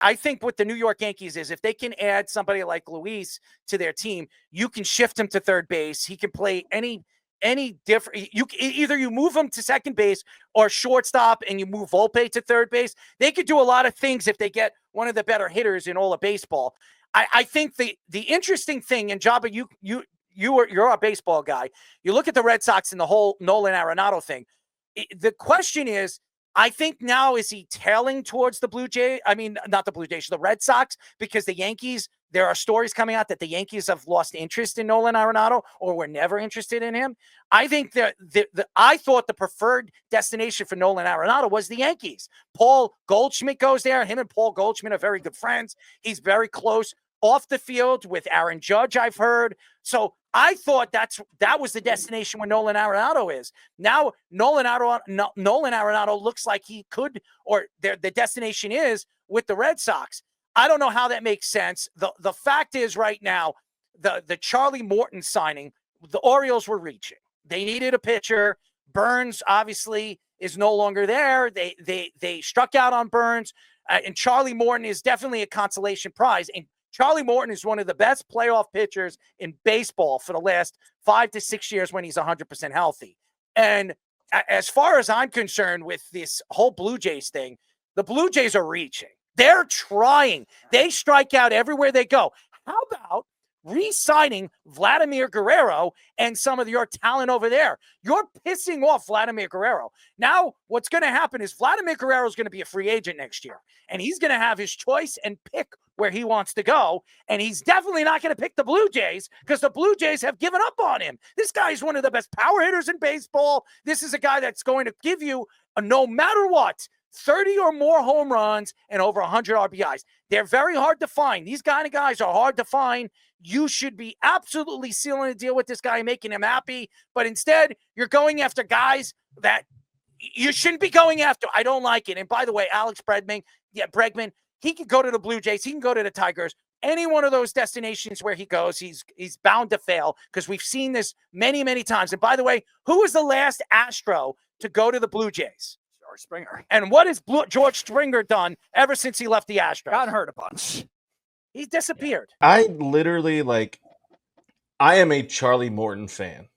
I think what the New York Yankees is, if they can add somebody like Luis to their team, you can shift him to third base. He can play any different. Either you move him to second base or shortstop, and you move Volpe to third base. They could do a lot of things if they get one of the better hitters in all of baseball. I think the interesting thing, and Jabba, you're a baseball guy. You look at the Red Sox and the whole Nolan Arenado thing. The question is, I think now, is he tailing towards the Blue Jays? I mean, not the Blue Jays, the Red Sox, because the Yankees, there are stories coming out that the Yankees have lost interest in Nolan Arenado or were never interested in him. I think that I thought the preferred destination for Nolan Arenado was the Yankees. Paul Goldschmidt goes there. Him and Paul Goldschmidt are very good friends. He's very close off the field with Aaron Judge, I've heard. So I thought that was the destination where Nolan Arenado is. Now Nolan Arenado looks like he could, or the destination is with the Red Sox. I don't know how that makes sense. The fact is, right now, the Charlie Morton signing, the Orioles were reaching. They needed a pitcher. Burns obviously is no longer there. They struck out on Burns, and Charlie Morton is definitely a consolation prize. And Charlie Morton is one of the best playoff pitchers in baseball for the last 5 to 6 years when he's 100% healthy. And as far as I'm concerned with this whole Blue Jays thing, the Blue Jays are reaching. They're trying. They strike out everywhere they go. How about re-signing Vladimir Guerrero and some of your talent over there? You're pissing off Vladimir Guerrero. Now, what's going to happen is Vladimir Guerrero is going to be a free agent next year, and he's going to have his choice and pick where he wants to go, and he's definitely not going to pick the Blue Jays because the Blue Jays have given up on him. This guy is one of the best power hitters in baseball. This is a guy that's going to give you, no matter what, 30 or more home runs and over 100 RBIs. They're very hard to find. These kind of guys are hard to find. You should be absolutely sealing a deal with this guy and making him happy. But instead, you're going after guys that you shouldn't be going after. I don't like it. And by the way, Alex Bregman, he could go to the Blue Jays. He can go to the Tigers. Any one of those destinations where he goes, he's bound to fail because we've seen this many, many times. And by the way, who was the last Astro to go to the Blue Jays? George Springer. And what has George Springer done ever since he left the Astros? Got hurt a bunch. He disappeared. I literally, I am a Charlie Morton fan.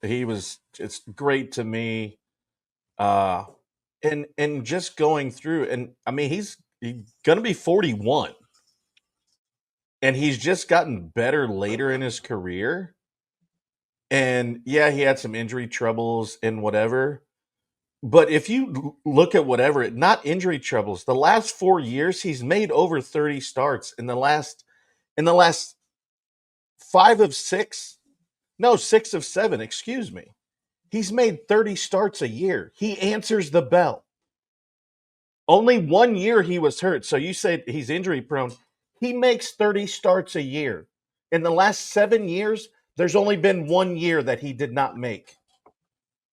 It's great to me. And just going through, and I mean, he's going to be 41. And he's just gotten better later in his career. And yeah, he had some injury troubles and whatever. But if you look at whatever, not injury troubles, the last 4 years, he's made over 30 starts. In the last 5 of 6, no, 6 of 7, excuse me. He's made 30 starts a year. He answers the bell. Only 1 year he was hurt. So you say he's injury prone. He makes 30 starts a year. In the last 7 years, there's only been 1 year that he did not make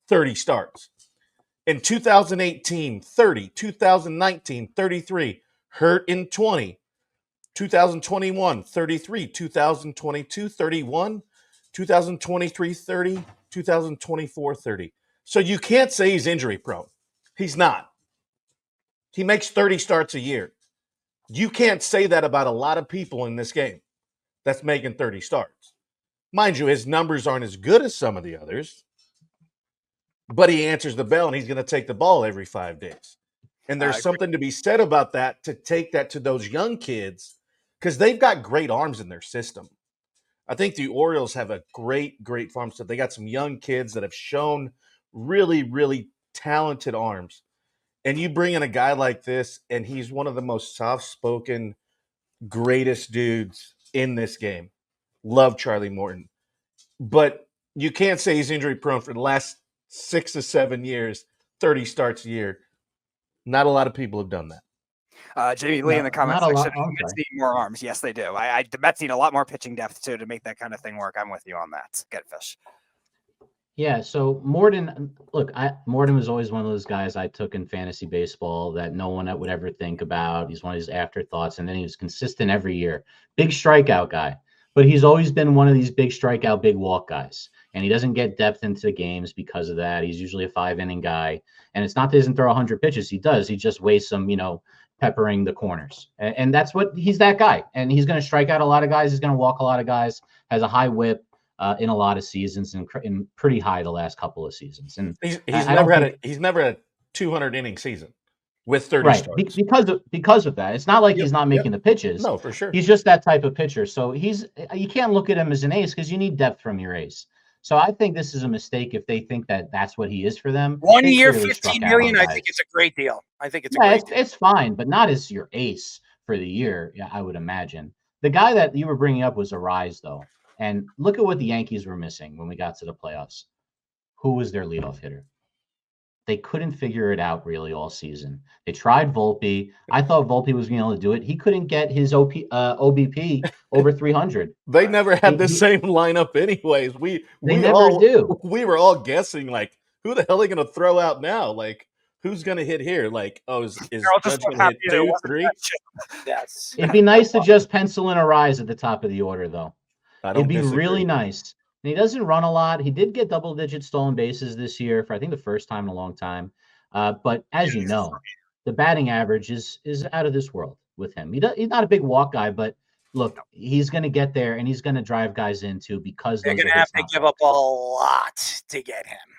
30 starts. In 2018, 30. 2019, 33. Hurt in 20. 2021, 33. 2022, 31. 2023, 30. 2024, 30. So you can't say he's injury prone. He's not. He makes 30 starts a year. You can't say that about a lot of people in this game that's making 30 starts. Mind you, his numbers aren't as good as some of the others. But he answers the bell, and he's going to take the ball every 5 days. And there's something to be said about that, to take that to those young kids, because they've got great arms in their system. I think the Orioles have a great, great farm system. They got some young kids that have shown really, really talented arms. And you bring in a guy like this, and he's one of the most soft-spoken, greatest dudes in this game. Love Charlie Morton. But you can't say he's injury prone for the last 6 to 7 years, 30 starts a year. Not a lot of people have done that. Jamie Lee in the comment section, the Mets need more arms. Yes, they do. The Mets need a lot more pitching depth, too, to make that kind of thing work. I'm with you on that. Get Fish. Yeah, so Morton, look, Morton was always one of those guys I took in fantasy baseball that no one would ever think about. He's one of his afterthoughts, and then he was consistent every year. Big strikeout guy, but he's always been one of these big strikeout, big walk guys. And he doesn't get depth into the games because of that. He's usually a 5-inning guy. And it's not that he doesn't throw 100 pitches. He does. He just wastes them, peppering the corners. And that's what he's that guy. And he's going to strike out a lot of guys. He's going to walk a lot of guys, has a high whip in a lot of seasons and pretty high the last couple of seasons. And he's never had a 200 inning season with 30 starts. Because of that. It's not like he's not making the pitches. No, for sure. He's just that type of pitcher. So you can't look at him as an ace because you need depth from your ace. So I think this is a mistake if they think that that's what he is for them. 1 year, $15 million. I think it's a great deal. I think it's a great deal. It's fine, but not as your ace for the year. Yeah, I would imagine. The guy that you were bringing up was Arraez, though, and look at what the Yankees were missing when we got to the playoffs. Who was their leadoff hitter? They couldn't figure it out really all season. They tried Volpe. I thought Volpe was being able to do it. He couldn't get his OBP over 300. They never had the same lineup anyways. We never do. We were all guessing, like, who the hell are they going to throw out now? Like, who's going to hit here? Like, is Judge going to hit 2, 3? Yes. It'd be nice to just pencil in Arraez at the top of the order, though. It'd be disagree. really nice. And he doesn't run a lot. He did get double-digit stolen bases this year for, I think, the first time in a long time. But as you know, the batting average is out of this world with him. He's not a big walk guy, but look, he's going to get there, and he's going to drive guys into because they're going to have to give up a lot to get him.